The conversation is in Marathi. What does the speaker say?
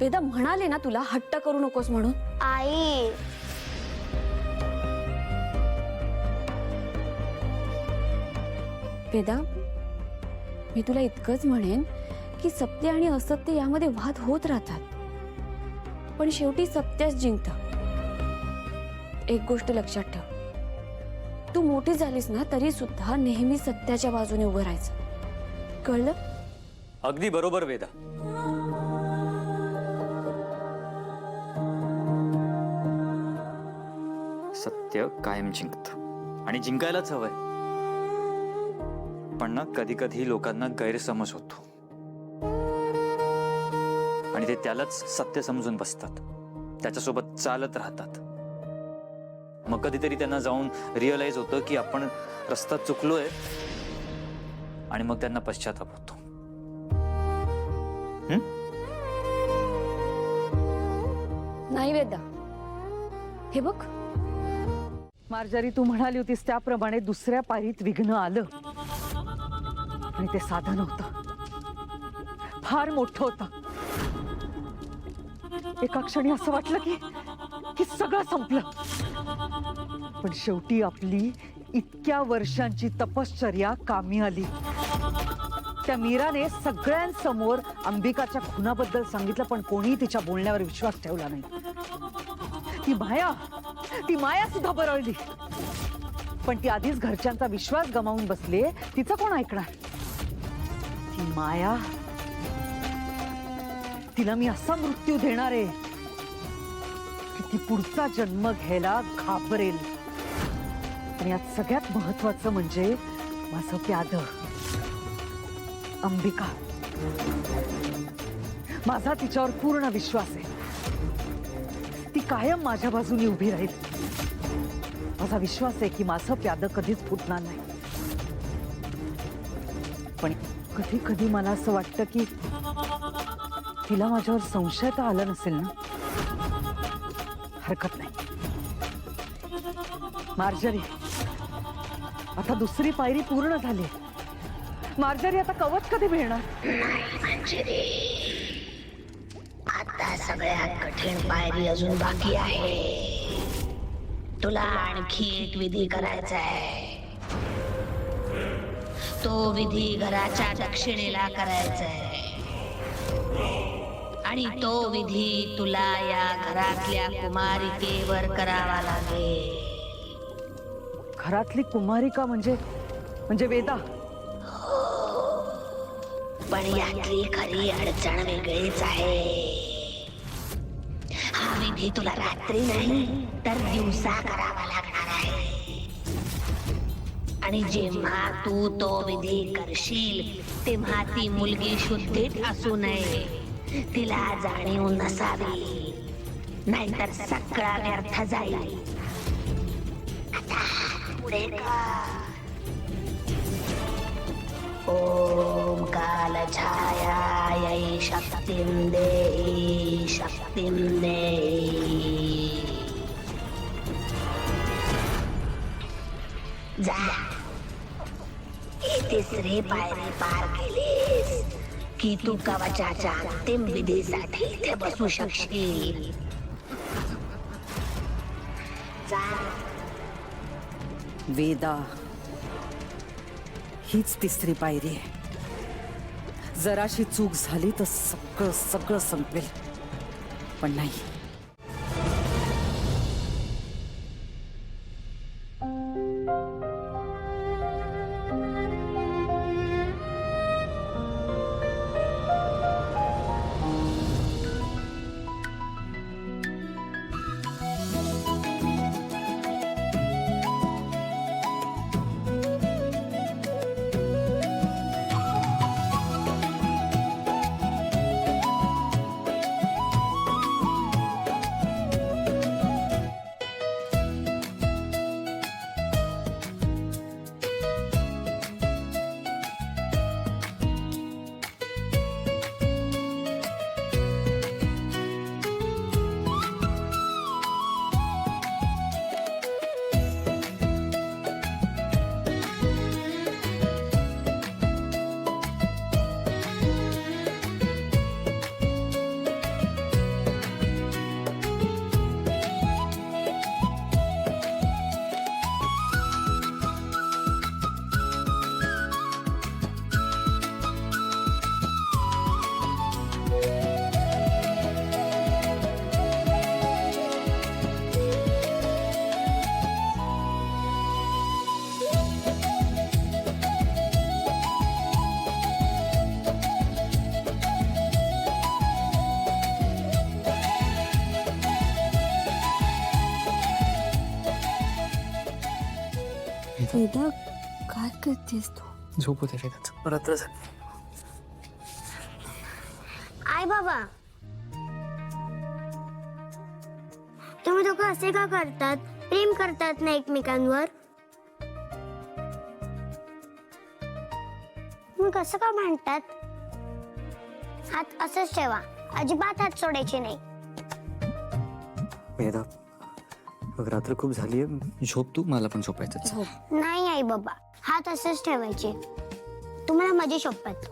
वेदा म्हणाले ना तुला हट्ट करू नकोस म्हणून. आई वेदा, मी तुला इतकंच म्हणेन की सत्य आणि असत्य यामध्ये वाद होत राहतात, पण शेवटी सत्यच जिंकतं. एक गोष्ट लक्षात ठेव, तू मोठी झालीस ना तरी सुद्धा नेहमी सत्याच्या बाजूने उभं राहायचं, कळलं? अगदी बरोबर वेदा. सत्य कायम जिंकतं आणि जिंकायलाच हवंय. पण ना कधी कधी लोकांना गैरसमज होतो आणि ते त्यालाच सत्य समजून बसतात, त्याच्यासोबत चालत राहतात. मग कधीतरी त्यांना जाऊन रिअलाइज होतं की आपण रस्ता चुकलोय आणि मग त्यांना पश्चाताप होतो. नाही वेदा, हे बघ, मार्जारी, तू म्हणाली होतीस त्याप्रमाणे दुसऱ्या पायरीत विघ्न आलं आणि ते साधं नव्हतं, फार मोठं होतं. एका क्षणी असं वाटलं की सगळं संपलं. पण शेवटी आपली इतक्या वर्षांची तपश्चर्या कामी आली. त्या मीराने सगळ्यांसमोर अंबिकाच्या खुनाबद्दल सांगितलं, पण कोणीही तिच्या बोलण्यावर विश्वास ठेवला नाही. ती माया सुद्धा बरळली. पण ती आधीच घरच्यांचा विश्वास गमावून बसले, तिचं कोण ऐकणार? ती माया, तिला मी असा मृत्यू देणार आहे की ती पुढचा जन्म घ्यायला घाबरेल. आणि यात सगळ्यात महत्वाचं म्हणजे माझं प्याद अंबिका. माझा तिच्यावर पूर्ण विश्वास आहे. ती कायम माझ्या बाजूने उभी राहील. माझा विश्वास आहे की माझं प्याद कधीच फुटणार नाही. पण कधी कधी मला असं वाटतं की तिला माझ्यावर संशय तर आला नसेल ना. हरकत नाही. मार्जरी, आता दुसरी पायरी पूर्ण झाली. मार्जरी, आता कवच कधी मिळणार? आता सगळ्यात कठीण पायरी अजून बाकी आहे. तुला आणखी एक विधी करायचा आहे. तो विधी घराच्या दक्षिणेला करायचा आहे आणि तो विधी तुला या घरातल्या कुमारिकेवर करावा लागेल. घरातली कुमारिका म्हणजे वेदा? पण यातली खरी अडचण वेगळीच आहे. हा विधी तुला रात्री नाही तर दिवसा करावा लागणार आहे. आणि जेव्हा तू तो विधी करशील तेव्हा ती मुलगी शुद्धीत असू नये. तिला जाणीव नसावी, नाहीतर सगळा व्यर्थ जाईल. आता पुढे कर. ओम कालछायायै शक्तिं देहि शक्तिं देहि. जा, ही तिसरी पायरी पार केलीस की तू कवचाच्या अंतिम विधीसाठी इथे बसू शकशील. जा. वेदा, हीच तिसरी पायरी आहे. जराशी चूक झाली तर सगळं संपेल. पण नाही. वेदा काय करतेस तू? झोप होते वेदात रात्र आई बाबा, तुम्ही दोघं असे का करतात? प्रेम करतात ना एकमेकांवर? मग कसं का म्हणतात? हात असंच ठेवा, अजिबात हात सोडायचे नाही. वेदा बघ रात्र खूप झालीये, झोप तू, मला पण झोपायचं. नाही आई बाबा, हात असंच ठेवायचे. तुम्हाला माझी शपथ.